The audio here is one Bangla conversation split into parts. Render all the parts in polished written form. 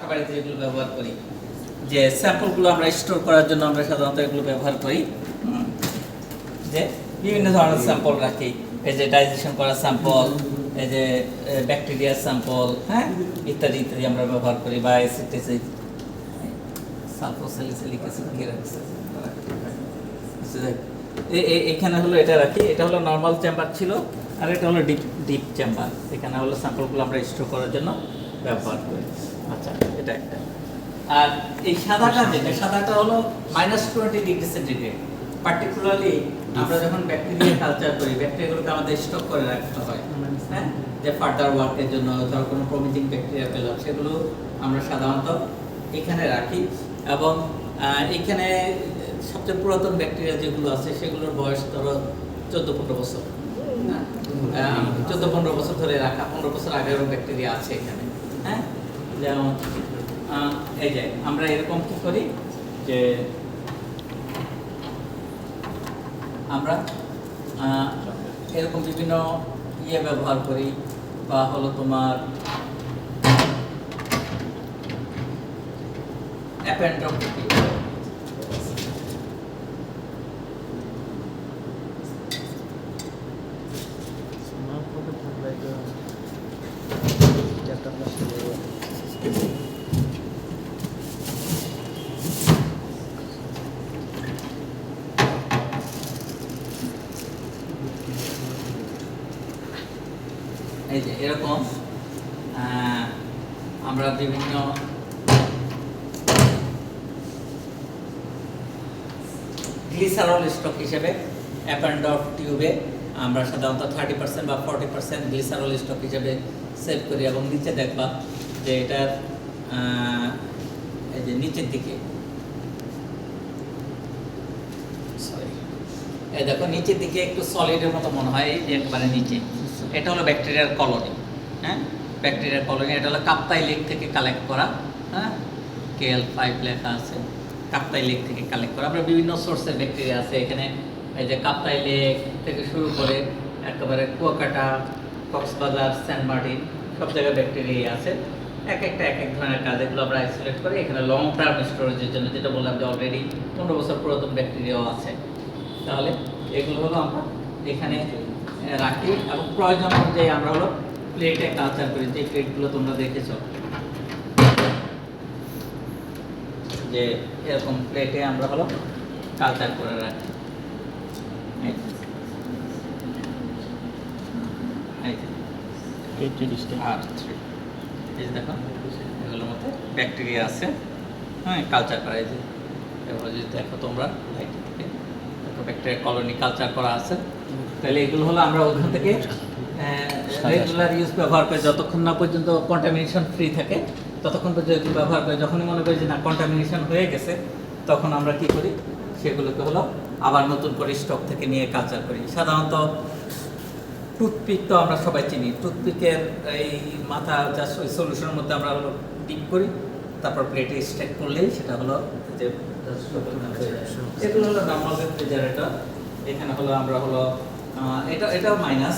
বাসা বাড়িতে যেগুলো ব্যবহার করি, যে স্যাম্পলগুলো আমরা স্টোর করার জন্য আমরা সাধারণত এগুলো ব্যবহার করি। যে বিভিন্ন ধরনের স্যাম্পল রাখি, এই যে ডাইজেশন করা স্যাম্পল, এই যে ব্যাকটেরিয়ার স্যাম্পল, হ্যাঁ, ইত্যাদি ইত্যাদি আমরা ব্যবহার করি, বা অ্যাসিড সালফোস্যালিসিলিক অ্যাসিড দিয়ে রাখছি। এখানে হলো এটা রাখি, এটা হলো নর্মাল চেম্বার ছিল, আর এটা হলো ডিপ চেম্বার। এখানে হলো স্যাম্পলগুলো আমরা স্টোর করার জন্য ব্যবহার করি। আচ্ছা, এটা একটা। আর এই সাদাটা, যেটা সাদাটা হলো -20°C। পার্টিকুলারলি আমরা যখন ব্যাকটেরিয়া কালচার করি, ব্যাকটেরিয়াগুলোকে আমাদের স্টক করে রাখতে হয়, হ্যাঁ, যে ফার্দার ওয়ার্কের জন্য ধর কোনো প্রমিটিং ব্যাকটেরিয়া পেলাম, সেগুলো আমরা সাধারণত এখানে রাখি। এবং এখানে সবচেয়ে পুরাতন ব্যাকটেরিয়া যেগুলো আছে সেগুলোর বয়স ধরো 14-15 বছর, 14-15 বছর ধরে রাখা, 15 বছর আগেরও ব্যাকটেরিয়া আছে এখানে, হ্যাঁ। যেমন এই যে আমরা এরকম কি করি, যে আমরা এরকম বিভিন্ন ইয়ে ব্যবহার করি, বা হলো তোমার অ্যাপেন্ড্রোস্কোপি। এই যে এরকম আমরা বিভিন্ন গ্লিসারল স্টক হিসেবে অ্যাপেন্ড্রফ টিউবে আমরা সাধারণত 30% বা 40% গ্লিসারল স্টক হিসেবে সেভ করি। এবং নিচে দেখবা যে এটার এই যে নিচের দিকে, এই দেখো নিচের দিকে একটু সলিডের মতো মনে হয়, এই যে একবারে নিচে, এটা হলো ব্যাকটেরিয়ার কলোনি, হ্যাঁ, ব্যাকটেরিয়ার কলোনি। এটা হলো কাপ্তাই লেক থেকে কালেক্ট করা, হ্যাঁ, KL5 লেখা আছে, কাপ্তাই লেক থেকে কালেক্ট করা। আমরা বিভিন্ন সোর্সের ব্যাকটেরিয়া আছে এখানে, এই যে কাপ্তাই লেক থেকে শুরু করে একেবারে কুয়াকাটা, কক্সবাজার, সেন্ট মার্টিন, সব জায়গায় ব্যাকটেরিয়া আছে। এক একটা এক এক ধরনের কাজ, এগুলো আমরা আইসোলেট করি। এখানে লং টার্ম স্টোরেজের জন্য, যেটা বললাম যে অলরেডি 15 বছর পুরাতন ব্যাকটেরিয়াও আছে। তাহলে এগুলো হলো আমরা এখানে রাখি, এবং প্রয়োজন অনুযায়ী আমরা হলো প্লেটে কালচার করি। যে প্লেটগুলো তোমরা দেখেছো, যে এরকম প্লেটে আমরা হলো কালচার করে রাখি। দেখো এগুলোর মধ্যে ব্যাকটেরিয়া আছে, হ্যাঁ, কালচার করা। এই যে এবার যদি দেখো তোমরা, ব্যাকটেরিয়া কলোনি কালচার করা আছে। তাহলে এগুলো হলো আমরা ওখান থেকে রেগুলার ইউজ ব্যবহার করে, যতক্ষণ না পর্যন্ত কন্টামিনেশন ফ্রি থাকে ততক্ষণ পর্যন্ত এগুলো ব্যবহার করে। যখনই মনে করি যে না কন্টামিনেশন হয়ে গেছে, তখন আমরা কি করি, সেগুলোকে হলো আবার নতুন করে স্টক থেকে নিয়ে কালচার করি। সাধারণত টুথপিক তো আমরা সবাই চিনি, টুথপিকের এই মাথা জাস্ট ওই সলিউশনের মধ্যে আমরা হলো ডিপ করি, তারপর প্লেটে স্ট্যাক করলেই সেটা হলো যে এগুলো হলো নরমাল রেফ্রিজারেটর। এখানে হলো আমরা হলো এটাও মাইনাস,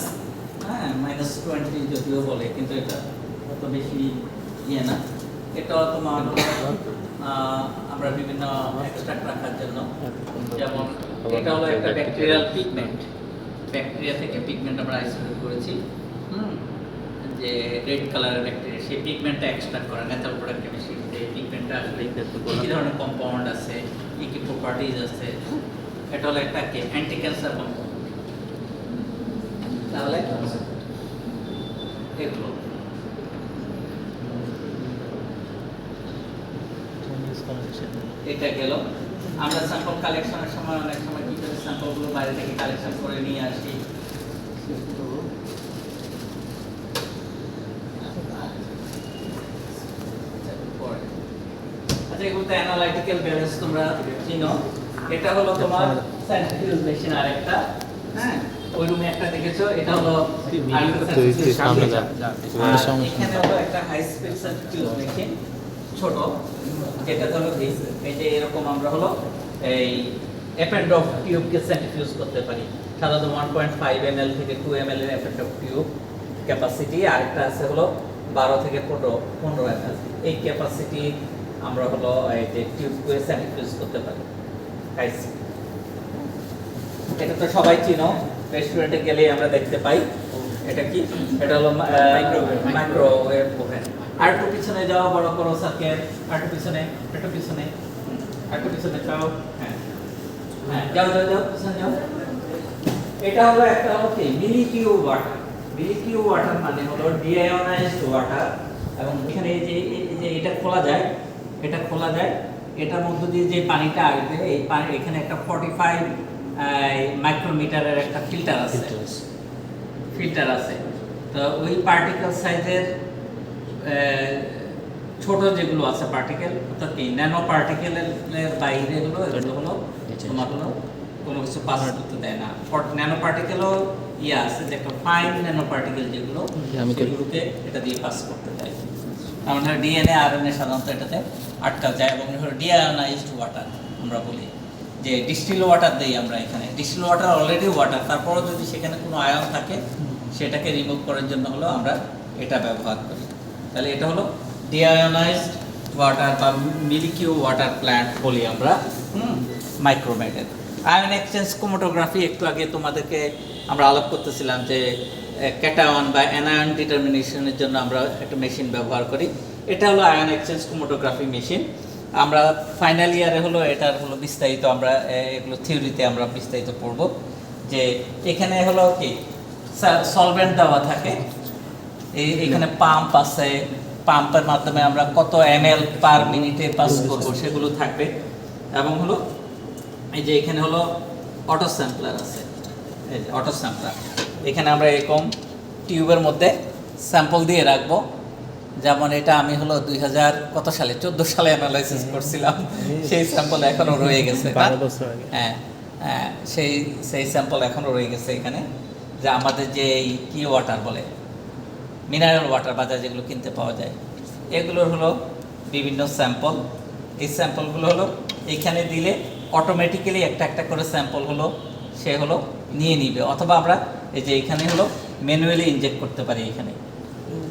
হ্যাঁ, -20 যদিও বলে, কিন্তু এটা অত বেশি ইয়ে না। এটাও তোমার আমরা বিভিন্ন এক্সট্রাক্ট রাখার জন্য, যেমন এটা হলো একটা ব্যাকটেরিয়াল পিগমেন্ট, ব্যাকটেরিয়া থেকে পিগমেন্ট আমরা আইসোলেট করেছি, যে রেড কালারের ব্যাকটেরিয়া, সেই পিগমেন্টটা এক্সট্রাক্ট করা ন্যাচারাল প্রোডাক্ট কেমিস্ট্রিতে। এই পিগমেন্টটা আসলে কি ধরনের কম্পাউন্ড আছে, কি প্রপার্টিজ আছে, এটা হলো একটা অ্যান্টি ক্যান্সার কম্পাউন্ড। তাহলে এগুলো এটা গেল। আমরা স্যাম্পল কালেকশনের সময় অনেক সময় কি করি, স্যাম্পলগুলো বাইরে থেকে কালেকশন করে নিয়ে আসি। আচ্ছা, এগুলোতে অ্যানালাইটিক্যাল ব্যালেন্স তোমরা চিনো। এটা হলো তোমার সেন্ট্রিফিউজ মেশিন আরেকটা, হ্যাঁ, ওই রুমে একটা দেখেছো, এটা হলো এখানে হলো একটা হাই স্পিড সেন্ট্রিফিউজ মেশিন, ছোট, যেটা হলো এই যে এরকম আমরা হলো এই অ্যাপেন্ড্রফ টিউবকে সেন্ট্রিফিউজ করতে পারি। সাধারণত 1.5 ml থেকে 2 ml এর অ্যাপেন্ড্রফ টিউব ক্যাপাসিটি। আরেকটা আছে হলো 12 থেকে 15 ml এই ক্যাপাসিটি আমরা হলো এই যে টিউব করে স্যানিটাইজ করতে পারি। খাইছি এটা তো সবাই চিনো, রেস্টুরেন্টে গেলে আমরা দেখতে পাই। এটা কি? এটা হলো মাইক্রোওয়েভ ওভেন। আর একটু পিছনে যাও, বড় করো সার্কেল, আর একটু পিছনে, একটু পিছনে, আর একটু পিছনে যাও। হ্যাঁ হ্যাঁ, যাও যাও যাও, পিছনে যাও। এটা হলো একটা হলো কি মিলিকিউ ওয়াটার। মিলিকিউ ওয়াটার মানে হলো ডিআয়োনাইজড ওয়াটার। এবং এখানে এই যে এটা খোলা যায়, এটা খোলা যায়, এটার মধ্য দিয়ে যে পানিটা আসবে, এই পানি এখানে একটা 45 মাইক্রোমিটারের একটা ফিল্টার আছে। ফিল্টার আছে। তো ওই পার্টিকেল সাইজের ছোট যেগুলো আছে পার্টিকেল, অর্থাৎ কি ন্যানো পার্টিকেলের বাইরে হলো এগুলো হলো তোমার হলো কোনো কিছু পাস করতে দেয় না। ন্যানো পার্টিকেলও ইয়ে আছে যে একটা ফাইন ন্যানো পার্টিকেল যেগুলো সেগুলোকে এটা দিয়ে পাস করতে দেয়। আমাদের ডিএনএ আরএনএ সাধারণত এটাতে আটকা যায়। এবং ডিআয়োনাইজড ওয়াটার আমরা বলি যে ডিস্টিল ওয়াটার দেই আমরা এখানে। ডিস্টিল ওয়াটার অলরেডি ওয়াটার, তারপরও যদি সেখানে কোনো আয়ন থাকে সেটাকে রিমুভ করার জন্য হলো আমরা এটা ব্যবহার করি। তাহলে এটা হলো ডিআয়োনাইজড ওয়াটার বা মিলিকিউ ওয়াটার প্ল্যান্ট বলি আমরা মাইক্রোমেটের। আয়ন এক্সচেঞ্জ ক্রোমাটোগ্রাফি একটু আগে তোমাদেরকে আমরা আলাপ করতেছিলাম যে ক্যাটায়ন বা অ্যানায়ন ডিটারমিনেশনের জন্য আমরা একটা মেশিন ব্যবহার করি। এটা হলো আয়ন এক্সচেঞ্জ ক্রোমাটোগ্রাফি মেশিন। আমরা ফাইনাল ইয়ারে হলো এটার হলো বিস্তারিত আমরা এগুলো থিওরিতে আমরা বিস্তারিত পড়ব। যে এখানে হলো কি সলভেন্ট দেওয়া থাকে, এখানে পাম্প আছে, পাম্পের মাধ্যমে আমরা কত ml পার মিনিটে পাস করবো সেগুলো থাকবে। এবং হলো এই যে এখানে হলো অটো স্যাম্পলার আছে, এই যে অটো স্যাম্পলার। এখানে আমরা এরকম টিউবের মধ্যে স্যাম্পল দিয়ে রাখবো। যেমন এটা আমি হলো 2000 কত সালে 14 সালে অ্যানালাইসিস করছিলাম, সেই স্যাম্পল এখনো রয়ে গেছে। হ্যাঁ হ্যাঁ, সেই স্যাম্পল এখনো রয়ে গেছে এখানে। যে আমাদের যে এই কি ওয়াটার বলে মিনারেল ওয়াটার বাজার যেগুলো কিনতে পাওয়া যায়, এগুলোর হলো বিভিন্ন স্যাম্পল। এই স্যাম্পলগুলো হলো এখানে দিলে অটোমেটিক্যালি একটা একটা করে স্যাম্পল হলো সে হলো নিয়ে নিবে। অথবা আমরা এই যে এখানে হলো ম্যানুয়ালি ইনজেক্ট করতে পারি। এখানে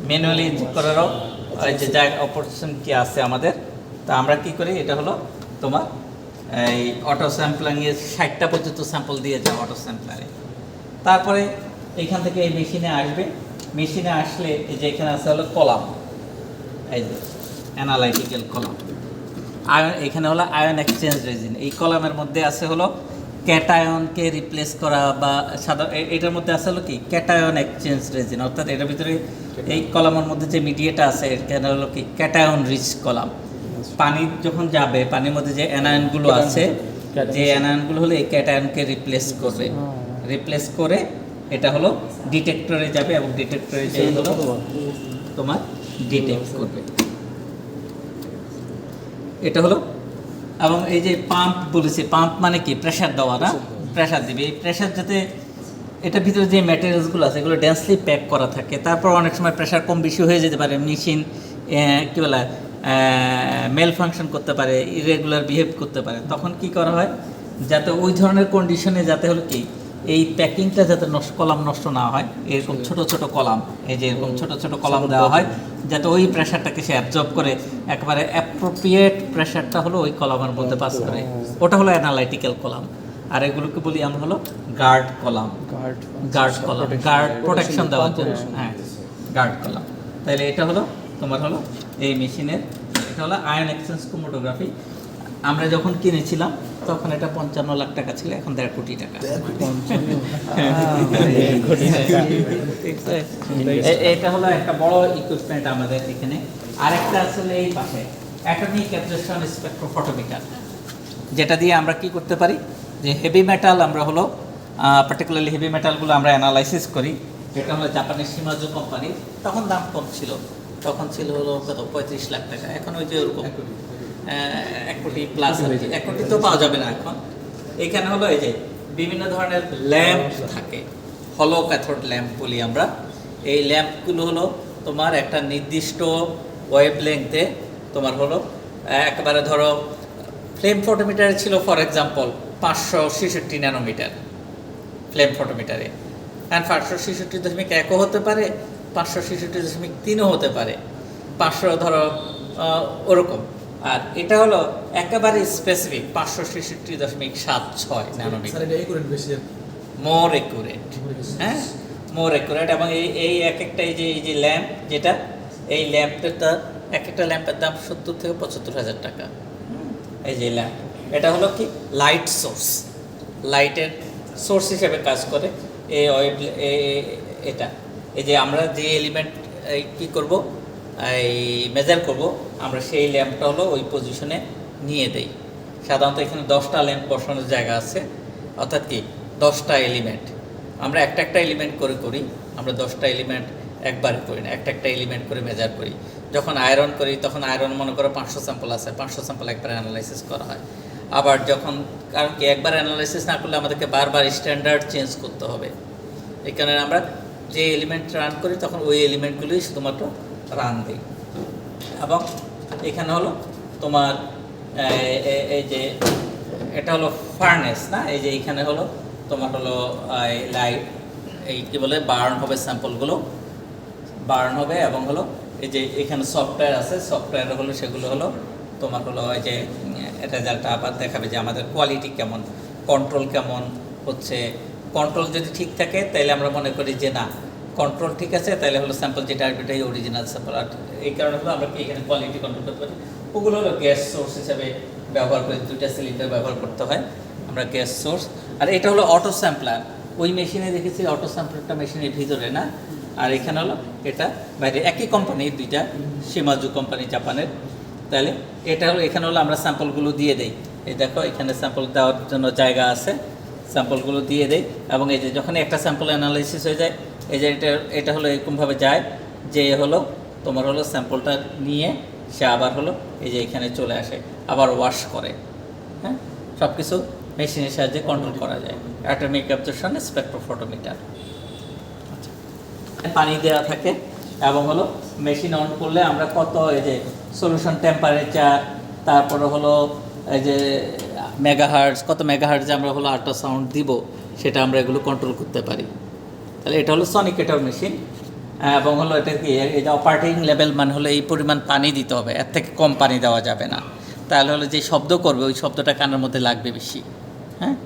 ম্যানুয়ালি ইনজেক্ট করারও যে যা অপরচুনিটি আছে আমাদের। তা আমরা কি করি, এটা হলো তোমার এই অটো স্যাম্পলিংয়ে 60টা পর্যন্ত স্যাম্পল দিয়ে যাও অটো স্যাম্পলারে। তারপরে এইখান থেকে এই মেশিনে আসবে। মেশিনে আসলে এই যে এখানে আছে হলো কলাম, এই যে অ্যানালাইটিক্যাল কলাম। আয়ন এখানে হলো আয়ন এক্সচেঞ্জ রেজিন। এই কলামের মধ্যে আছে হলো ক্যাটায়নকে রিপ্লেস করা বা এটার মধ্যে আছে হলো কি ক্যাটায়ন এক্সচেঞ্জ রেজিন। অর্থাৎ এটার ভিতরে এই কলামের মধ্যে যে মিডিয়েটা আছে এখানে হলো কি ক্যাটায়ন রিচ কলাম। পানি যখন যাবে, পানির মধ্যে যে অ্যানায়নগুলো আছে, যে অ্যানায়নগুলো হলো এই ক্যাটায়নকে রিপ্লেস করবে। রিপ্লেস করে এটা হলো ডিটেক্টরে যাবে এবং ডিটেক্টরে যেই হলো তোমার ডিটেক্ট করবে। এটা হলো। এবং এই যে পাম্প বলেছে, পাম্প মানে কি প্রেসার দেওয়া না, প্রেসার দিবে। এই প্রেসার যাতে এটার ভিতরে যে ম্যাটেরিয়ালসগুলো আছে এগুলো ডেন্সলি প্যাক করা থাকে। তারপর অনেক সময় প্রেসার কম বেশি হয়ে যেতে পারে, মেশিন কী বলে মেল ফাংশন করতে পারে, ইরেগুলার বিহেভ করতে পারে। তখন কি করা হয়, যাতে ওই ধরনের কন্ডিশনে যাতে হলো কি এই প্যাকিংটা যাতে কলাম নষ্ট না হয়, এরকম ছোট ছোট কলাম, এই যে এরকম ছোট ছোট কলাম দেওয়া হয় যাতে ওই প্রেশারটাকে সে অ্যাবজর্ব করে একেবারে অ্যাপ্রোপ্রিয়েট প্রেশারটা হলো ওই কলামের মধ্যে পাস করে। ওটা হলো অ্যানালাইটিক্যাল কলাম। আর এগুলোকে বলি আমরা হলো guard column. Guard column, guard protection দেওয়ার জন্য। হ্যাঁ, গার্ড কলাম। তাহলে এটা হলো তোমার হলো এই মেশিনের, এটা হলো আয়ন এক্সচেঞ্জ ক্রোমাটোগ্রাফি। আমরা যখন কিনেছিলাম তখন এটা 55 লাখ টাকা ছিল, এখন 1.5 কোটি টাকা। এটা হলো একটা বড় ইকুইপমেন্ট আমাদের এখানে। আরেকটা আসলে এই পাশে অ্যাটমিক অ্যাবজর্পশন স্পেকট্রোফটোমিটার, যেটা দিয়ে আমরা কি করতে পারি, যে হেভি মেটাল আমরা হলো পার্টিকুলারলি হেভি মেটালগুলো আমরা অ্যানালাইসিস করি। এটা হলো জাপানের শিমাজু কোম্পানি। তখন দাম কম ছিল, তখন ছিল হলো কত 35 লাখ টাকা। এখন ওই যে ওরকম 1 কোটি প্লাস। 1 কোটি তো পাওয়া যাবে না এখন। এখানে হলো এই যে বিভিন্ন ধরনের ল্যাম্প থাকে, হলো ক্যাথোড ল্যাম্প বলি আমরা। এই ল্যাম্পগুলো হলো তোমার একটা নির্দিষ্ট ওয়েভলেংথে তোমার হলো একেবারে ধরো ফ্লেম ফটোমিটারে ছিল ফর এক্সাম্পল 566 ন্যানোমিটার ফ্লেম ফটোমিটারে। কারণ 566.1 হতে পারে, 566.3ও হতে পারে, 500 ধরো ওরকম। আর এটা হলো একেবারে স্পেসিফিক 566.76 ন্যানোমিটার, মোর একুরেট। হ্যাঁ, মোর একুরেট। এবং এই এক একটা এই যে ল্যাম্প, যেটা এই ল্যাম্পটা এক একটা ল্যাম্পের দাম 70 থেকে 75,000 টাকা। এই যে ল্যাম্প, এটা হলো কি লাইট সোর্স, লাইটের সোর্স হিসেবে কাজ করে এই অয়েল। এটা এই যে আমরা যে এলিমেন্ট কী করব, এই মেজার করব, আমরা সেই ল্যাম্পটা হলো ওই পজিশনে নিয়ে দেই। সাধারণত এখানে 10টা ল্যাম্প বসানোর জায়গা আছে, অর্থাৎ কি 10টা এলিমেন্ট। আমরা একটা এলিমেন্ট করে করি, আমরা 10টা এলিমেন্ট একবারে করি না, একটা এলিমেন্ট করে মেজার করি। যখন আয়রন করি তখন আয়রন মনে করো 500 স্যাম্পল আছে, 500 স্যাম্পল একবার অ্যানালাইসিস করা হয়। আবার যখন, কারণ কি একবার অ্যানালাইসিস না করলে আমাদেরকে বারবার স্ট্যান্ডার্ড চেঞ্জ করতে হবে। এই কারণে আমরা যে এলিমেন্ট রান করি তখন ওই এলিমেন্টগুলোই শুধুমাত্র রান দিই। এবং এখানে হলো তোমার এই যে এটা হলো ফার্নেস না, এই যে এইখানে হলো তোমার হলো লাইট এই কী বলে বার্ন হবে, স্যাম্পলগুলো বার্ন হবে। এবং হলো এই যে এখানে সফটওয়্যার আছে, সফটওয়্যার হলো সেগুলো হলো তোমার হলো এই যে রেজাল্টটা আবার দেখাবে যে আমাদের কোয়ালিটি কেমন, কন্ট্রোল কেমন হচ্ছে। কন্ট্রোল যদি ঠিক থাকে তাহলে আমরা মনে করি যে না কন্ট্রোল ঠিক আছে, তাহলে হলো স্যাম্পল যেটা আসবে এটাই অরিজিনাল স্যাম্পল। আর এই কারণে হলো আমরা কি এখানে কোয়ালিটি কন্ট্রোল করতে পারি। ওগুলো হলো গ্যাস সোর্স হিসাবে ব্যবহার করে, 2টা সিলিন্ডার ব্যবহার করতে হয় আমরা গ্যাস সোর্স। আর এটা হলো অটো স্যাম্পলার, ওই মেশিনে দেখেছি অটো স্যাম্পলারটা মেশিনের ভিতরে না, আর এখানে হলো এটা বাইরে। একই কোম্পানির, 2টা শিমাজু কোম্পানি জাপানের। তাহলে এটা হলো এখানে হলো আমরা স্যাম্পলগুলো দিয়ে দেই। এই দেখো এখানে স্যাম্পল দেওয়ার জন্য জায়গা আছে, স্যাম্পলগুলো দিয়ে দেই। এবং এই যে যখন একটা স্যাম্পল অ্যানালাইসিস হয়ে যায়, এই যে এটা হলো এরকমভাবে যায় যে হলো তোমার হলো স্যাম্পলটা নিয়ে সে আবার হলো এই যে এখানে চলে আসে, আবার ওয়াশ করে। হ্যাঁ, সব কিছু মেশিনের সাহায্যে কন্ট্রোল করা যায়। Atomic absorption spectrophotometer. পানি দেওয়া থাকে এবং হলো মেশিন অন করলে আমরা কত এই যে সলিউশন টেম্পারেচার, তারপরে হলো এই যে মেগাহার্টজ, কত মেগাহার্টজে আমরা হলো আল্ট্রাসাউন্ড দিব সেটা আমরা এগুলো কন্ট্রোল করতে পারি। তাহলে এটা হলো সনিকেটর মেশিন। এবং হলো এটা কি এই যে অপারেটিং লেভেল মানে হলো এই পরিমাণ পানি দিতে হবে, এর থেকে কম পানি দেওয়া যাবে না। তাহলে হলো যে শব্দ করবে ওই শব্দটা কানের মধ্যে লাগবে বেশি। হ্যাঁ,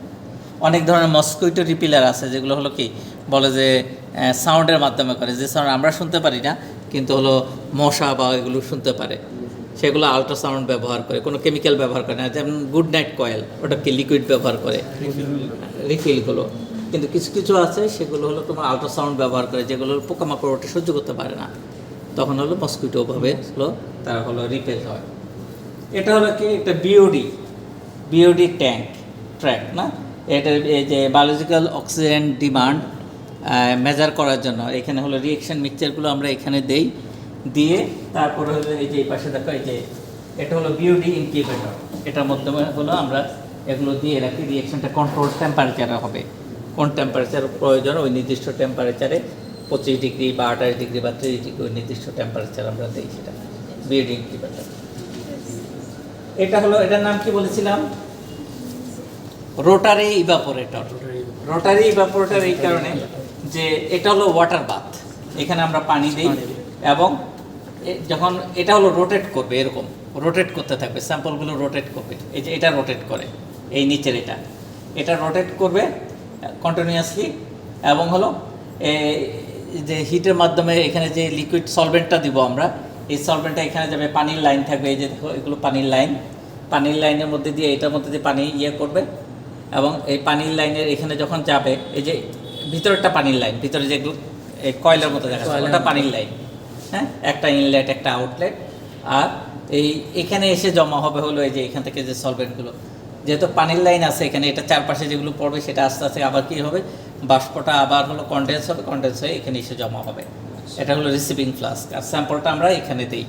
অনেক ধরনের মস্কুইটো রিপিলার আছে যেগুলো হলো কি বলে যে সাউন্ডের মাধ্যমে করে, যে সাউন্ড আমরা শুনতে পারি না কিন্তু হলো মশা বা এগুলো শুনতে পারে, সেগুলো আল্ট্রাসাউন্ড ব্যবহার করে, কোনো কেমিক্যাল ব্যবহার করে না। যেমন গুড নাইট কয়েল, ওটাকে লিকুইড ব্যবহার করে রিফিলগুলো। কিন্তু কিছু কিছু আছে সেগুলো হলো তোমার আল্ট্রাসাউন্ড ব্যবহার করে, যেগুলো পোকামাকড় ওটা সহ্য করতে পারে না, তখন হলো মস্কুইটোভাবে হলো তারা হলো রিপেল হয়। এটা হলো কি একটা বিওডি ট্র্যাক না, এটা এই যে বায়োলজিক্যাল অক্সিজেন ডিমান্ড মেজার করার জন্য এখানে হলো রিয়েকশন মিক্সচারগুলো আমরা এখানে দেই, দিয়ে তারপরে হলো এই যে এই পাশে দেখো এই যে এটা হলো বিওডি ইনকিউবেটর, এটার মাধ্যমে হলো আমরা এগুলো দিয়ে রাখি। রিয়েকশনটা কন্ট্রোল টেম্পারেচারে হবে, কোন টেম্পারেচার প্রয়োজন ওই নির্দিষ্ট টেম্পারেচারে 25 ডিগ্রি বা 28 ডিগ্রি বা 30 ডিগ্রি ওই নির্দিষ্ট টেম্পারেচার আমরা দিই, সেটা বিওডি ইনকিউবেটর। এটা হলো, এটার নাম কি বলেছিলাম, রোটারি ইভাপোরেটর। রোটারি ইভাপোরেটর এই কারণে যে এটা হলো ওয়াটার বাথ, এখানে আমরা পানি দিই এবং যখন এটা হলো রোটেট করবে, এরকম রোটেট করতে থাকবে, স্যাম্পলগুলো রোটেট করবে। এই যে এটা রোটেট করে, এই নিচের এটা রোটেট করবে কন্টিনিউয়াসলি। এবং হলো যে হিটের মাধ্যমে এখানে যে লিকুইড সলভেন্টটা দিব আমরা, এই সলভেন্টটা এখানে যাবে, পানির লাইন থাকবে, এই যে দেখো এগুলো পানির লাইনের মধ্যে দিয়ে এটার মধ্যে দিয়ে পানি করবে। এবং এই পানির লাইনের এখানে যখন যাবে, এই যে ভিতরটা পানির লাইন, ভিতরে যেগুলো এই কয়লার মতো দেখা যায় ওটা পানির লাইন। হ্যাঁ, একটা ইনলেট একটা আউটলেট। আর এখানে এসে জমা হবে হলো এই যে এখান থেকে যে সলভেন্টগুলো, যেহেতু পানির লাইন আছে এখানে, এটা চারপাশে যেগুলো পড়বে সেটা আস্তে আস্তে আবার কী হবে, বাষ্পটা আবার হলো কনডেন্স হয়ে এখানে এসে জমা হবে। এটা হলো রিসিভিং ফ্লাস্ক। আর স্যাম্পলটা আমরা এখানে দিই,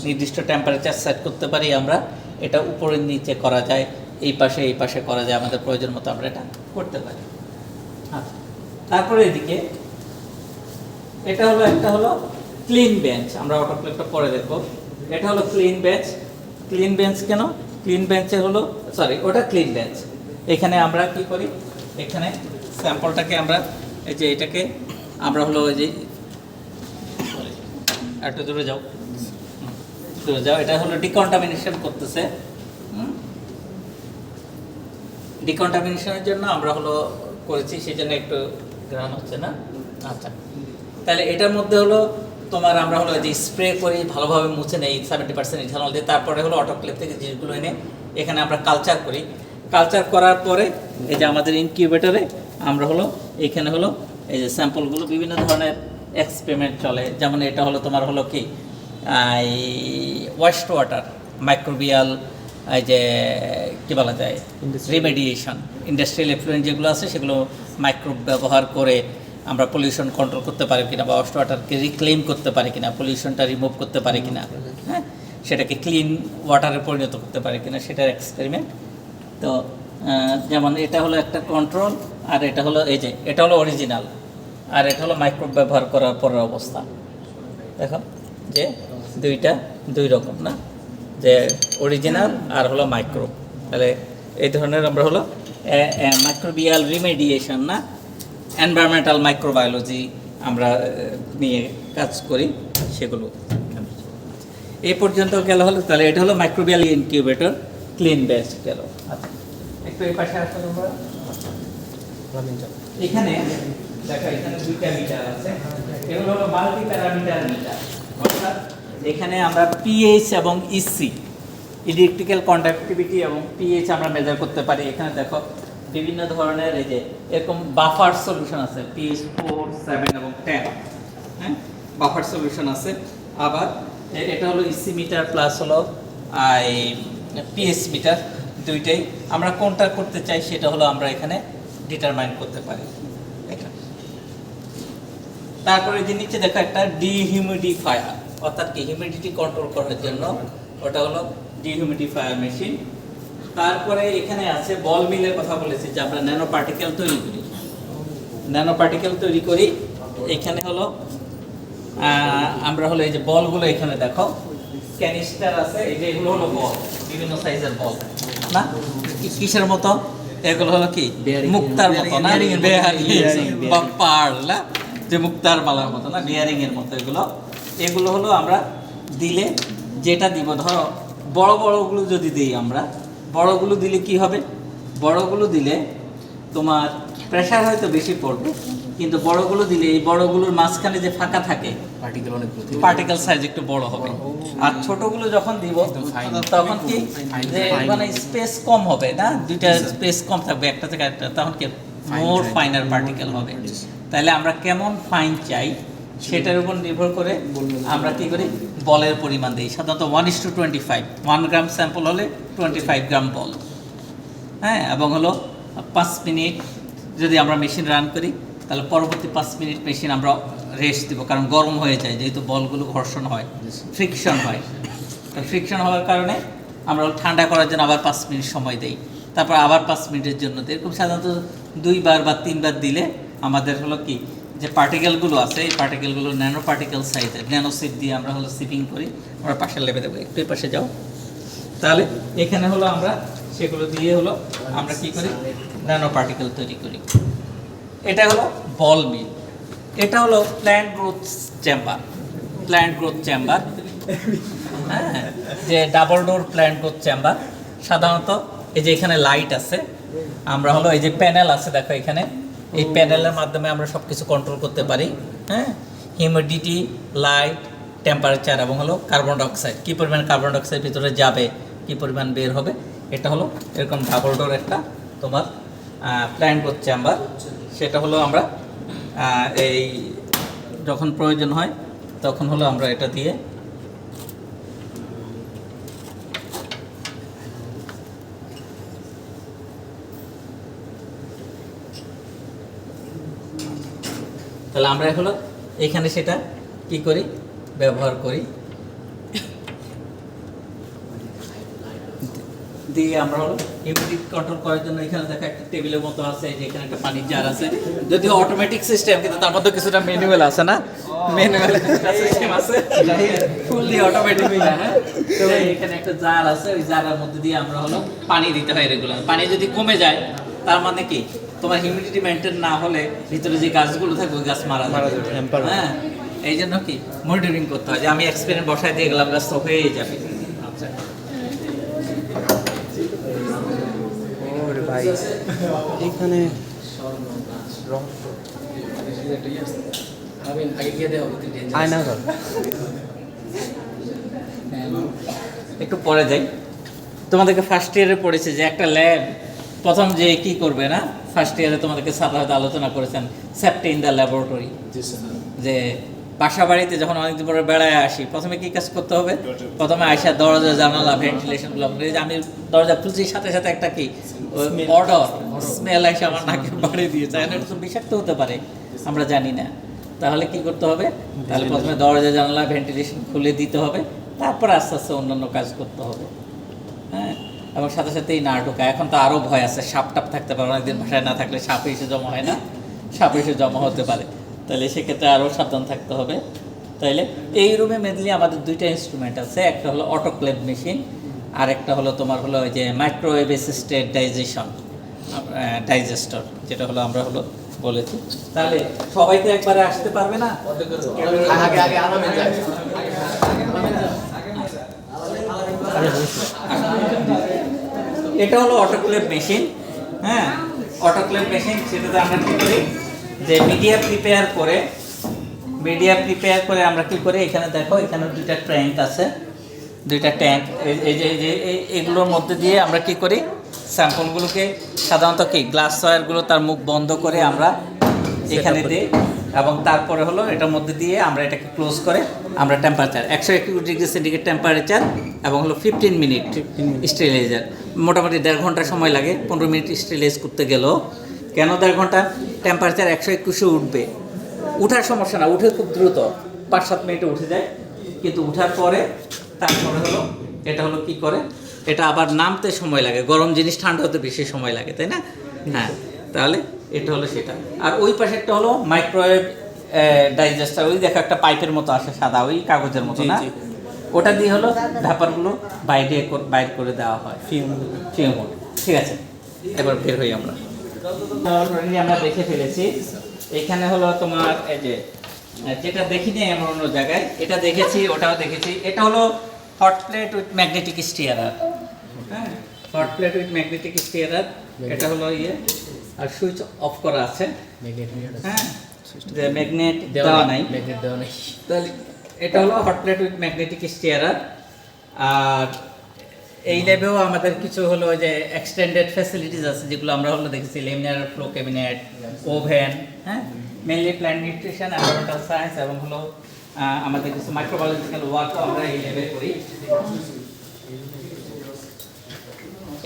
নির্দিষ্ট টেম্পারেচার সেট করতে পারি আমরা, এটা উপরের নিচে করা যায়, এই পাশে করা যায়, আমাদের প্রয়োজন মতো আমরা এটা করতে পারি। আচ্ছা, তারপরে এদিকে এটা হলো একটা হলো ক্লিন বেঞ্চ, আমরা অটোক্লেভটা পরে দেখব। এটা হলো ক্লিন বেঞ্চ কেন? ক্লিন বেঞ্চে হলো ওটা ক্লিন বেঞ্চ। এখানে আমরা কি করি, এখানে স্যাম্পলটাকে আমরা এই যে এটাকে আমরা হলো ওই যে একটু দূরে যাও, দূরে যাও। এটা হলো ডিকন্টামিনেশন করতেছে। ডিকন্টামিনেশনের জন্য আমরা হলো করেছি, সেই জন্য একটু গ্রাম হচ্ছে না। আচ্ছা, তাহলে এটার মধ্যে হলো তোমার আমরা হলো যে স্প্রে করি, ভালোভাবে মুছে নেই 70% ইথানল দিয়ে, তারপরে হলো অটোক্লেভ থেকে জিনিসগুলো এনে এখানে আমরা কালচার করি। কালচার করার পরে এই যে আমাদের ইনকিউবেটরে আমরা হলো এখানে হলো এই যে স্যাম্পলগুলো বিভিন্ন ধরনের এক্সপেরিমেন্ট চলে। যেমন এটা হলো তোমার হলো কি এই ওয়েস্ট ওয়াটার মাইক্রোবিয়াল, এই যে কী বলা যায় রিমেডিয়েশন, ইন্ডাস্ট্রিয়াল এফ্লুয়েন্ট যেগুলো আছে সেগুলো মাইক্রোব ব্যবহার করে আমরা পলিউশন কন্ট্রোল করতে পারি কিনা, বা ওয়েস্ট ওয়াটারকে রিক্লেম করতে পারি কিনা, পলিউশনটা রিমুভ করতে পারি কিনা, হ্যাঁ, সেটাকে ক্লিন ওয়াটারে পরিণত করতে পারি কিনা, সেটার এক্সপেরিমেন্ট। তো যেমন এটা হলো একটা কন্ট্রোল, আর এটা হলো এই যে এটা হলো অরিজিনাল, আর এটা হলো মাইক্রোব ব্যবহার করার পরের অবস্থা। দেখো যে দুইটা দুই রকম না, যে অরিজিনাল আর হলো মাইক্রো। তাহলে এই ধরনের আমরা হলো মাইক্রোবিয়াল রিমেডিয়েশন না এনভায়রনমেন্টাল মাইক্রোবায়োলজি আমরা নিয়ে কাজ করি, সেগুলো এই পর্যন্ত গেল হলো। তাহলে এটা হলো মাইক্রোবিয়াল ইনকিউবেটর ক্লিন বেস্ট গেল। আচ্ছা, একটু এই পাশে আসো তোমরা। এখানে দেখো এখানে দুইটা মিটার আছে, এগুলো হলো মাল্টি প্যারামিটার মিটার। অর্থাৎ এখানে আমরা পিএইচ এবং ইসি, ইলেকট্রিক্যাল কন্ডাক্টিভিটি এবং পিএইচ আমরা মেজার করতে পারি। এখানে দেখো বিভিন্ন ধরনের এই যে এরকম বাফার সলিউশন আছে, পিএইচ 4, 7 এবং 10, হ্যাঁ, বাফার সলিউশন আছে। আবার এটা হলো ইসি মিটার প্লাস হলো এই পিএইচ মিটার, দুইটাই আমরা কোনটা করতে চাই সেটা হলো আমরা এখানে ডিটারমাইন করতে পারি। তারপরে যে নিচে দেখো একটা ডিহিউমিডিফায়ার, অর্থাৎ কি হিউমিডিটি কন্ট্রোল করার জন্য ওটা হলো ডিহিউমিডিফায়ার মেশিন। তারপরে এখানে আছে বল মিলের কথা বলেছি, যে আমরা ন্যানো পার্টিকেল তৈরি করি, ন্যানো পার্টিকেল তৈরি করি। এখানে হলো আমরা হলো এই যে বলগুলো এখানে দেখো ক্যানিস্টার আছে, এই যে এগুলো হলো বল, বিভিন্ন সাইজের বল না, কিসের মতো এগুলো হলো কি মুক্তার মতো না, বা পার্ল না, যে মুক্তার মালার মতো না, বিয়ারিং এর মতো। এগুলো হলো আমরা দিলে যেটা দিব, ধরো বড়গুলো যদি দিই আমরা, বড়গুলো দিলে কি হবে, বড়গুলো দিলে তোমার প্রেসার হয়তো বেশি পড়বে, কিন্তু বড়গুলো দিলে এই বড়গুলোর মাঝখানে যে ফাঁকা থাকে পার্টিকেল সাইজ একটু বড় হবে। আর ছোটগুলো যখন দিব তখন কি যে মানে স্পেস কম হবে না, দুইটা স্পেস কম থাকবে একটা থেকে একটা, তখন কি মোর ফাইনার পার্টিকেল হবে। তাহলে আমরা কেমন ফাইন চাই সেটার উপর নির্ভর করে আমরা কি করি, বলের পরিমাণ দিই। সাধারণত 1:25, 1 গ্রাম স্যাম্পল হলে 25 গ্রাম বল, হ্যাঁ। এবং হলো 5 মিনিট যদি আমরা মেশিন রান করি, তাহলে পরবর্তী 5 মিনিট মেশিন আমরা রেস্ট দিব, কারণ গরম হয়ে যায়, যেহেতু বলগুলো ঘর্ষণ হয়, ফ্রিকশন হয়। তো ফ্রিকশন হওয়ার কারণে আমরা ঠান্ডা করার জন্য আবার 5 মিনিট সময় দিই, তারপর আবার 5 মিনিটের জন্য দিই। এরকম সাধারণত 2 বার বা 3 বার দিলে আমাদের হলো কি যে পার্টিকেলগুলো আছে, এই পার্টিকেলগুলো ন্যানো পার্টিকেল সাইজের, ন্যানো সিপ দিয়ে আমরা হলো সিপিং করি। আমরা পাশের লেবে দেবো, একটু পাশে যাও। তাহলে এখানে হলো আমরা সেগুলো দিয়ে হলো আমরা কি করি, ন্যানো পার্টিকেল তৈরি করি। এটা হলো বল মিল। এটা হলো plant growth chamber, plant growth chamber, হ্যাঁ, যে double door plant growth chamber. সাধারণত এই যে এখানে লাইট আছে, আমরা হলো এই যে প্যানেল আছে দেখো এখানে, এই প্যানেলের মাধ্যমে আমরা সব কিছু কন্ট্রোল করতে পারি, হ্যাঁ। হিউমিডিটি, লাইট, টেম্পারেচার এবং হলো কার্বন ডাইঅক্সাইড, কী পরিমাণ কার্বন ডাইঅক্সাইড ভিতরে যাবে, কী পরিমাণ বের হবে। এটা হলো এরকম ডাবল ডোর একটা তোমার প্ল্যান্ট গ্রোথ চেম্বার। সেটা হলো আমরা এই যখন প্রয়োজন হয় তখন হলো আমরা এটা দিয়ে তাহলে আমরা হলো এখানে সেটা কি করি, ব্যবহার করি, দিয়ে আমরা হলো হিউমিডিটি কন্ট্রোল করার জন্য এখানে দেখা একটা টেবিলের মতো আছে, যে এখানে একটা পানির জার আছে, যদিও অটোমেটিক সিস্টেম, কিন্তু তার মধ্যে কিছুটা ম্যানুয়াল আছে না, ম্যানুয়াল সিস্টেম আছে, ফুললি অটোমেটিক না, হ্যাঁ। তো এখানে একটা জার আছে, ওই জারের মধ্যে দিয়ে আমরা হলো পানি দিতে হয় রেগুলার। পানি যদি কমে যায় তার মানে কি তোমার হিউমিডিটি মেনটেন না হলে ভিতরে যে গাছগুলো থাকবে ওই গাছ মারা যাবে, হ্যাঁ। এই জন্য কি মনিটরিং করতে হয় যে আমি এক্সপেরিমেন্ট বসায় দিয়ে গেলাম ব্যস্ত হয়ে যাবে। আচ্ছা ওরে ভাই এখানে আয়না ঘর একটু পরে যাই। তোমাদেরকে ফার্স্ট ইয়ারে পড়েছে যে একটা ল্যাব প্রথম যে কি করবে না, ফার্স্ট ইয়ারে তোমাদেরকে স্যার হয়তো আলোচনা করেছেন সেফটি ইন দ্য ল্যাবরেটরি, যে বাসা বাড়িতে যখন অনেকদিন পরে বেড়ায় আসি প্রথমে কি কাজ করতে হবে, প্রথমে আইসা দরজা জানালা ভেন্টিলেশনগুলো আমি দরজা খুলছি সাথে সাথে একটা কি অর্ডার স্মেল এসে আমার নাকে বাড়ি দিয়েছে, এটা তো বিষাক্ত হতে পারে আমরা জানি না। তাহলে কি করতে হবে, তাহলে প্রথমে দরজা জানালা ভেন্টিলেশন খুলে দিতে হবে, তারপর আস্তে আস্তে অন্যান্য কাজ করতে হবে। হ্যাঁ, এবং সাথে সাথে এই না ঢোকা, এখন তো আরও ভয় আছে, সাপ টাপ থাকতে পারে, অনেকদিন বাসায় না থাকলে সাপ এসে জমা হয় না, সাপ এসে জমা হতে পারে, তাহলে সেক্ষেত্রে আরও সাবধান থাকতে হবে। তাইলে এই রুমে মেনলি আমাদের দুইটা ইনস্ট্রুমেন্ট আছে, একটা হলো অটোক্লেভ মেশিন আর একটা হলো তোমার হলো ওই যে মাইক্রোওয়েভ অ্যাসিস্টেড ডাইজেস্টর, যেটা হলো আমরা হলো বলেছি। তাহলে সবাই তো একবারে আসতে পারবে না, এটা হলো অটোক্লেভ মেশিন। হ্যাঁ, অটোক্লেভ মেশিন, সেটাতে আমরা কী করি যে মিডিয়া প্রিপেয়ার করে আমরা কী করি, এখানে দেখো এখানে দুইটা ট্যাঙ্ক আছে, দুইটা ট্যাঙ্ক, এগুলোর মধ্যে দিয়ে আমরা কি করি স্যাম্পলগুলোকে সাধারণত কি গ্লাস ওয়্যারগুলো তার মুখ বন্ধ করে আমরা এখানে দিই, এবং তারপরে হলো এটার মধ্যে দিয়ে আমরা এটাকে ক্লোজ করে আমরা টেম্পারেচার 121 ডিগ্রি সেন্টিগ্রেড টেম্পারেচার এবং হলো 15 মিনিট স্টেরিলাইজার, মোটামুটি 1.5 ঘন্টা সময় লাগে 15 মিনিট স্টেরিলাইজ করতে গেলেও। কেন 1.5 ঘন্টা? টেম্পারেচার 121-এ উঠবে, উঠার সমস্যা না, উঠে খুব দ্রুত 5-7 মিনিটে উঠে যায়, কিন্তু উঠার পরে তারপরে হলো এটা হলো কি করে, এটা আবার নামতে সময় লাগে, গরম জিনিস ঠান্ডা হতে বেশি সময় লাগে, তাই না? হ্যাঁ, তাহলে এটা হলো সেটা। আর ওই পাশেরটা হলো মাইক্রোওয়েভ ডাইজেস্টার, ওই দেখো একটা পাইপের মতো আসে সাদা, ওই কাগজের মতো না, ওটা দিয়ে হলো ব্যাপারগুলো বাইর করে দেওয়া হয় ফিউম। ঠিক আছে, এবার বের হই আমরা। অলরেডি আমরা দেখে ফেলেছি, এখানে হলো তোমার এই যে যেটা দেখিনি আমরা অন্য জায়গায়, এটা দেখেছি, ওটাও দেখেছি। এটা হলো হট প্লেট উইথ ম্যাগনেটিক স্টিয়ারার। হ্যাঁ, হট প্লেট উইথ ম্যাগনেটিক স্টিয়ারার, এটা হলো ইয়ে, আর সুইচ অফ করা আছে। হ্যাঁ, যে ম্যাগনেট দেওয়া নাই, তাহলে এটা হলো হট প্লেট উইথ ম্যাগনেটিক স্টিয়ারার। আর এই ল্যাবেও আমাদের কিছু হলো যে এক্সটেন্ডেড ফ্যাসিলিটিস আছে, যেগুলো আমরা হলো দেখেছি, লেমিনার ফ্লো ক্যাবিনেট, ওভেন, হ্যাঁ, mainly plant nutrition, environmental science, এবং হলো আমাদের কিছু মাইক্রোবায়োলজিক্যাল ওয়ার্কও আমরা এই ল্যাবে করি।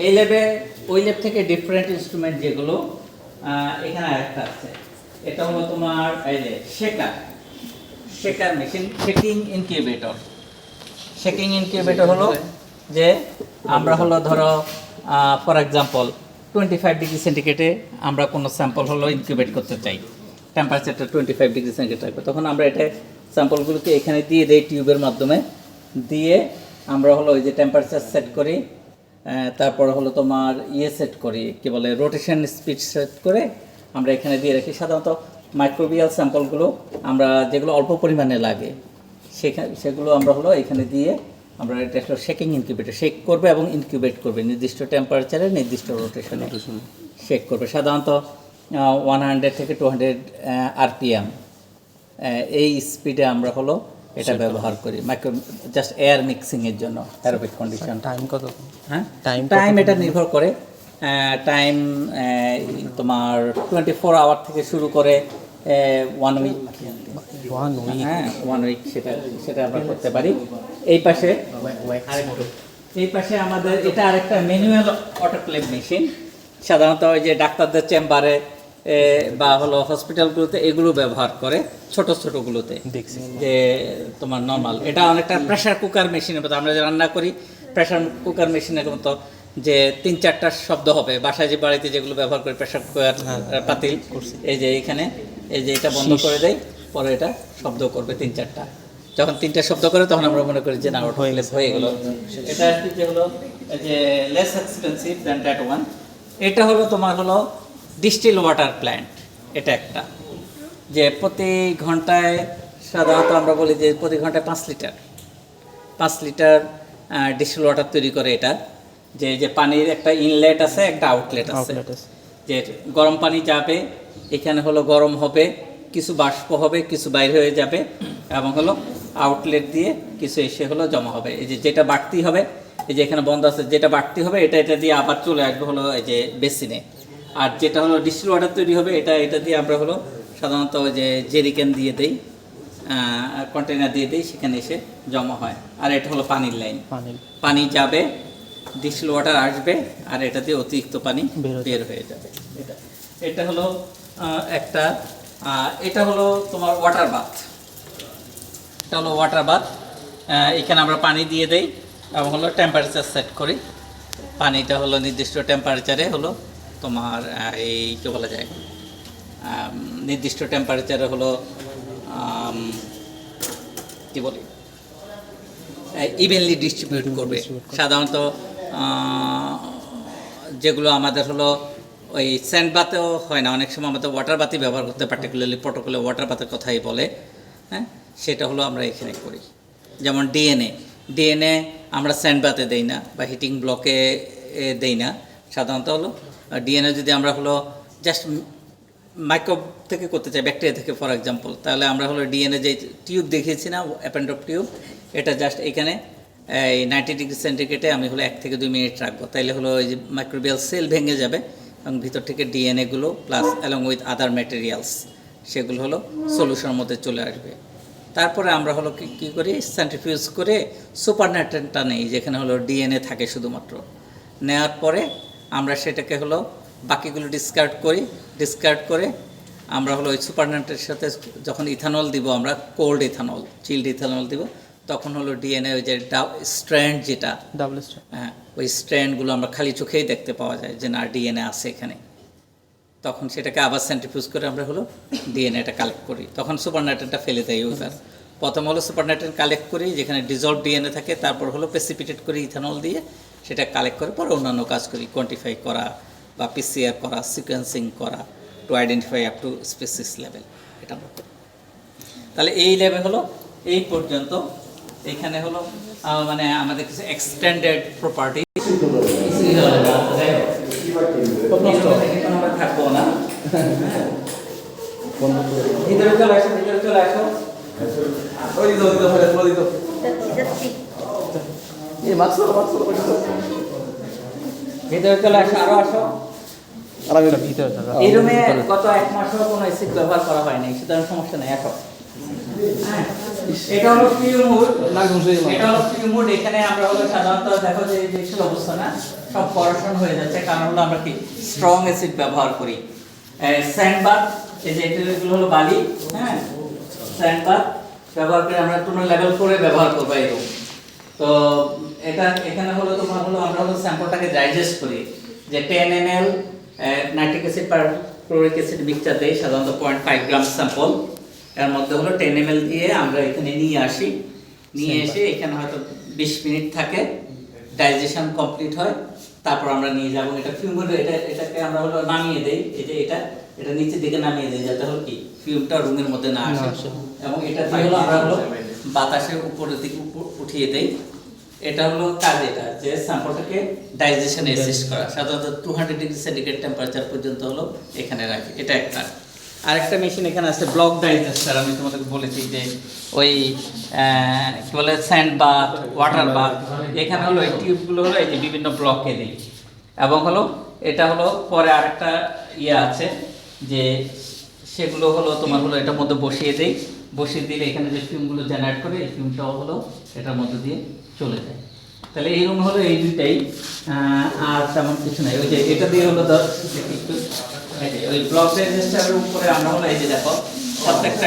এই ল্যাবে ওই ল্যাব থেকে ডিফারেন্ট ইনস্ট্রুমেন্ট যেগুলো, এখানে আরেকটা আছে, এটা হলো তোমার এই যে শেকার মেশিন, শেকিং ইনকিউবেটর হলো যে আমরা হলো ধরো ফর এক্সাম্পল 25 ডিগ্রি সেন্টিগ্রেডে আমরা কোনো স্যাম্পল হলো ইনকিউবেট করতে চাই, টেম্পারেচারটা 25 ডিগ্রি সেন্টিগ্রেড থাকবে, তখন আমরা এটা স্যাম্পলগুলোকে এখানে দিয়ে দেই টিউবের মাধ্যমে, দিয়ে আমরা হলো ওই যে টেম্পারেচার সেট করি, তারপর হলো তোমার সেট করি, কি বলে রোটেশন স্পিড সেট করে আমরা এখানে দিয়ে রাখি। সাধারণত মাইক্রোবিয়াল স্যাম্পলগুলো আমরা যেগুলো অল্প পরিমাণে লাগে সেগুলো আমরা হলো এখানে দিয়ে আমরা এটা হলো শেকিং ইনকিউবেটর, শেক করবে এবং ইনকিউবেট করবে নির্দিষ্ট টেম্পারেচারে নির্দিষ্ট রোটেশনে শেক করবে, সাধারণত 100 থেকে 200 RPM এই স্পিডে আমরা হলো এটা ব্যবহার করি জাস্ট এয়ার মিক্সিংয়ের জন্য অ্যারোবিক কন্ডিশন। টাইম কত? হ্যাঁ, টাইম এটা নির্ভর করে, টাইম তোমার 24 আওয়ার থেকে শুরু করে 1 উইক। হ্যাঁ, 1 উইক সেটা আমরা করতে পারি। এই পাশে আমাদের এটা আরেকটা ম্যানুয়াল অটোক্লেভ মেশিন, সাধারণত ওই যে ডাক্তারদের চেম্বারে বা হলো হসপিটালগুলোতে এগুলো ব্যবহার করে, ছোটোগুলোতে দেখছি যে তোমার নর্মাল, এটা অনেকটা প্রেশার কুকার মেশিনের মতো, আমরা যে রান্না করি প্রেশার কুকার মেশিনের মতো, যে 3-4টা শব্দ হবে, বাসায় যে বাড়িতে যেগুলো ব্যবহার করে প্রেশার কুকার পাতিল, এই যে এখানে এই যে এটা বন্ধ করে দেয়, পরে এটা শব্দ করবে 3-4টা, যখন 3টা শব্দ করে তখন আমরা মনে করি যে না অটোক্লেভ হয়ে গেল। এটা যে হলো যে less expensive than that one. এটা হলো তোমার হলো ডিস্টিল ওয়াটার প্ল্যান্ট, এটা একটা যে প্রতি ঘন্টায় সাধারণত আমরা বলি যে প্রতি ঘন্টায় 5 লিটার ডিস্টিল ওয়াটার তৈরি করে এটা। যে পানির একটা ইনলেট আছে, একটা আউটলেট আছে। যে গরম পানি যাবে, এখানে হলো গরম হবে, কিছু বাষ্প হবে, কিছু বাইরে হয়ে যাবে, এবং হলো আউটলেট দিয়ে কিছু এসে হলো জমা হবে। এই যে যেটা বাড়তি হবে, এই যে এখানে বন্ধ আছে, যেটা বাড়তি হবে এটা দিয়ে আবার চলে আসবে হলো এই যে বেসিনে। আর যেটা হলো ডিস্টিল ওয়াটার তৈরি হবে, এটা দিয়ে আমরা হলো সাধারণত ওই যে জেরিকেন দিয়ে দেই, কন্টেনার দিয়ে দিই, সেখানে এসে জমা হয়। আর এটা হলো পানির লাইন, পানি যাবে, ডিস্টিল ওয়াটার আসবে, আর এটা দিয়ে অতিরিক্ত পানি বের হয়ে যাবে। এটা হলো একটা, এটা হলো তোমার ওয়াটার বাথ। এটা হলো ওয়াটার বাথ। এখানে আমরা পানি দিয়ে দেই এবং হলো টেম্পারেচার সেট করি। পানিটা হলো নির্দিষ্ট টেম্পারেচারে হলো তোমার এই কী বলা যায়, নির্দিষ্ট টেম্পারেচারে হলো কী বলি, ইভেনলি ডিস্ট্রিবিউট করবে। সাধারণত যেগুলো আমাদের হলো ওই স্যান্ড বাতেও হয় না, অনেক সময় আমাদের ওয়াটার বাতি ব্যবহার করতে, পার্টিকুলারলি প্রোটোকলে ওয়াটার বাতের কথাই বলে, হ্যাঁ, সেটা হলো আমরা এখানে করি। যেমন ডিএনএ আমরা স্যান্ড বাতে দেই না বা হিটিং ব্লকে দেই না। সাধারণত হলো ডিএনএ যদি আমরা হলো জাস্ট মাইক্রোব থেকে করতে চাই, ব্যাকটেরিয়া থেকে ফর এক্সাম্পল, তাহলে আমরা হলো ডিএনএ যে টিউব দেখিয়েছি না, অ্যাপেন্ডপ টিউব, এটা জাস্ট এখানে এই 90 ডিগ্রি সেন্টিগ্রেডে আমি হলো 1 থেকে 2 মিনিট রাখবো। তাইলে হলো ওই যে মাইক্রোবিয়াল সেল ভেঙে যাবে এবং ভিতর থেকে ডিএনএগুলো plus along with other materials সেগুলো হলো সলিউশনের মধ্যে চলে আসবে। তারপরে আমরা হলো কী করি, সেন্ট্রিফিউজ করে সুপারনেট্রেনটা নেই, যেখানে হলো ডিএনএ থাকে শুধুমাত্র। নেওয়ার পরে আমরা সেটাকে হলো বাকিগুলো ডিসকার্ড করে আমরা হলো ওই সুপারনেটের সাথে যখন ইথানল দিব, আমরা কোল্ড ইথানল, চিল্ড ইথানল দিব, তখন হলো ডিএনএ ওই যে স্ট্র্যান্ড, যেটা ডাবল স্ট্র্যান্ড, হ্যাঁ, ওই স্ট্র্যান্ডগুলো আমরা খালি চোখেই দেখতে পাওয়া যায় যে না ডিএনএ আছে এখানে। তখন সেটাকে আবার সেন্ট্রিফিউজ করে আমরা হলো ডিএনএটা কালেক্ট করি। তখন সুপারনেট্রেনটা ফেলে দেয় ইউজার। প্রথম হলো সুপারনেট্রেন কালেক্ট করি, যেখানে ডিজলভ ডিএনএ থাকে, তারপর হলো প্রেসিপিটেট করি ইথানল দিয়ে, সেটা কালেক্ট করে পরে অন্যান্য কাজ করি, কোয়ান্টিফাই করা বা পিসিআর করা, সিকোয়েন্সিং করা, to identify up to species level, এটা আমরা করি। তাহলে এই লেভেল হলো এই পর্যন্ত। এখানে হলো মানে আমাদের কিছু এক্সটেন্ডেড প্রপার্টি আমরা থাকবো না। ভিতরে চলে আসো, ভিতরে চলে আসো, ভিতরে চলে আসো, আরো আসো। এই রুমে গত 1 মাসও কোনো এসি ব্যবহার করা হয়নি, সুতরাং সমস্যা নেই। এখন এটা হলো ফিউ মুড। এখানে আমরা হলো সাধারণত দেখো যে দেশের অবস্থা না সব পড়াশোনা হয়ে যাচ্ছে, কারণ হলো আমরা কি স্ট্রং অ্যাসিড ব্যবহার করি। স্যান্ড বাথ, এই যে এগুলো হলো বালি, হ্যাঁ, স্যান্ড বাথ ব্যবহার করে আমরা টোনাল লেভেল করে ব্যবহার করবো এরকম। তো এটা এখানে হলো তোমার হলো আমরা হলো স্যাম্পলটাকে ডাইজেস্ট করি, যে 10 ml নাইট্রিক অ্যাসিড পার ক্লোরিক অ্যাসিড মিক্সচার দেই, সাধারণত 0.5 গ্রাম স্যাম্পল। এর মধ্যে হলো 10 ml দিয়ে আমরা এখানে নিয়ে আসি, নিয়ে এসে এখানে হয়তো 20 মিনিট থাকে, ডাইজেশন কমপ্লিট হয়, তারপর আমরা নিয়ে যাবো এটা ফিউম। এটাকে আমরা হলো নামিয়ে দেই, এই যে এটা নিচের দিকে নামিয়ে দেই, যাতে হলো কি ফিউমটা রুমের মধ্যে না আসে, এবং এটা দিয়ে হলো আমরা হলো বাতাসের উপরের দিকে উঠিয়ে দেই। এটা হলো কাজ, এটা যে স্যাম্পলটাকে ডাইজেশনে অ্যাসিস্ট করা, সাধারণত 200 ডিগ্রি সেন্টিগ্রেড টেম্পারেচার পর্যন্ত হলো এখানে রাখি। এটা একটা। আরেকটা মেশিন এখানে আছে ব্লক ডাইজেস্টার, আমি তোমাদেরকে বলেছি যে ওই কি বলে স্যান্ড বাথ, ওয়াটার বাথ, এখানে হলো এই টিউবগুলো হলো এই যে বিভিন্ন ব্লকে দিই, এবং হলো এটা হলো পরে আরেকটা আছে যে সেগুলো হলো তোমার হলো এটার মধ্যে বসিয়ে দিই, বসিয়ে দিলে এখানে যে ফিউমগুলো জেনারেট করে এই ফিউমটাও হলো এটার মধ্যে দিয়ে চলে যায়। তাহলে এই রুম হলো এই দুইটাই, আর তেমন কিছু নাই। ওই যে এটা দিয়ে হলো একটু ওই ব্লক ডাইজেস্টারের উপরে আমরা হলো এই যে দেখো প্রত্যেকটা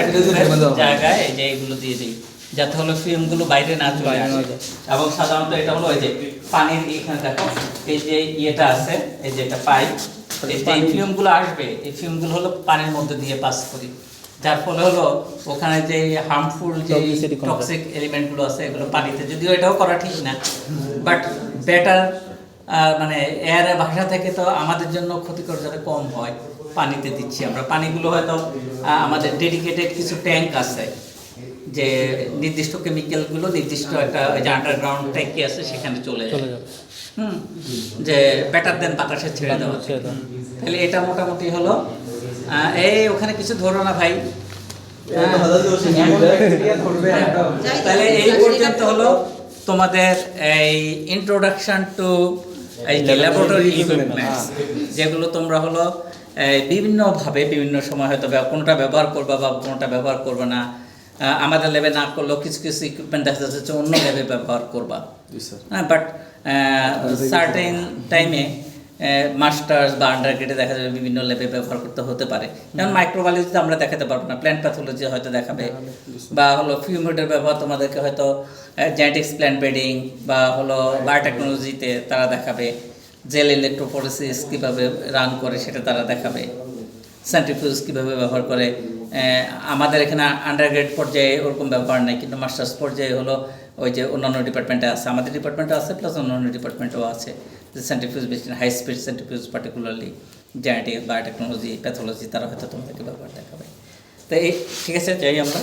জায়গায় এই যে এইগুলো দিয়ে দিই, যাতে হলো ফিল্মগুলো বাইরে না চলে আসে। এবং সাধারণত এটা হলো এই যে পানির এখানে দেখো এই যে ইয়েটা আছে, এই যে এটা পাইপ, এই ফিল্মগুলো আসবে, এই ফিল্মগুলো হলো পানির মধ্যে দিয়ে পাস করি, যার ফলে হলো ওখানে যে হার্মফুল যে টক্সিক এলিমেন্টগুলো আছে এগুলো পানিতে, যদিও এটাও করা ঠিক না, বাট বেটার মানে এয়ারের ভাষা থেকে তো আমাদের জন্য ক্ষতিকর যাতে কম হয় পানিতে দিচ্ছি আমরা। পানিগুলো হয়তো আমাদের ডেডিকেটেড কিছু ট্যাঙ্ক আছে, যে নির্দিষ্ট কেমিক্যালগুলো নির্দিষ্ট একটা ওই যে আন্ডারগ্রাউন্ডটা কি আছে সেখানে চলে চলে যায়। যাবে। যে বেটার দেন বাতাসে ছেড়ে দেওয়া। ছেড়ে দাও। তাহলে এটা মোটামুটি হলো এই ওখানে কিছু ধরো না ভাই। তাহলে এই পর্যন্ত হলো তোমাদের এই ইন্ট্রোডাকশন টু এই ল্যাবরেটরি ইকুইপমেন্টস, যেগুলো তোমরা হলো বিভিন্নভাবে বিভিন্ন সময় হয়তো কোনটা ব্যবহার করবা বা কোনটা ব্যবহার করবে না। আমাদের ল্যাবে না করলেও কিছু কিছু ইকুইপমেন্ট দেখা যাচ্ছে অন্য ল্যাবে ব্যবহার করবা। হ্যাঁ, বাট সার্টেন টাইমে মাস্টার্স বা আন্ডারগ্রেডে দেখা যাবে বিভিন্ন ল্যাবে ব্যবহার করতে হতে পারে। যেমন মাইক্রোবায়োলজিতে আমরা দেখাতে পারবো না, প্ল্যান্ট প্যাথোলজি হয়তো দেখাবে, বা হলো ফিউমিডের ব্যবহার তোমাদেরকে হয়তো জেনেটিক্স প্ল্যান্ট ব্রিডিং বা হলো বায়োটেকনোলজিতে তারা দেখাবে, জেল ইলেকট্রোফোরেসিস কীভাবে রান করে সেটা তারা দেখাবে, সেন্ট্রিফিউজ কীভাবে ব্যবহার করে। আমাদের এখানে আন্ডারগ্রেড পর্যায়ে ওরকম ব্যবহার নেই, কিন্তু মাস্টার্স পর্যায়ে হলো ওই যে অন্যান্য ডিপার্টমেন্টে আছে, আমাদের ডিপার্টমেন্টে আছে প্লাস অন্যান্য ডিপার্টমেন্টেও আছে, যে centrifuge machine, high speed centrifuge, particularly genetics, biotechnology, pathology, তারা হয়তো তোমাদেরকে ব্যবহার দেখাবে। তো এই ঠিক আছে, যাই আমরা।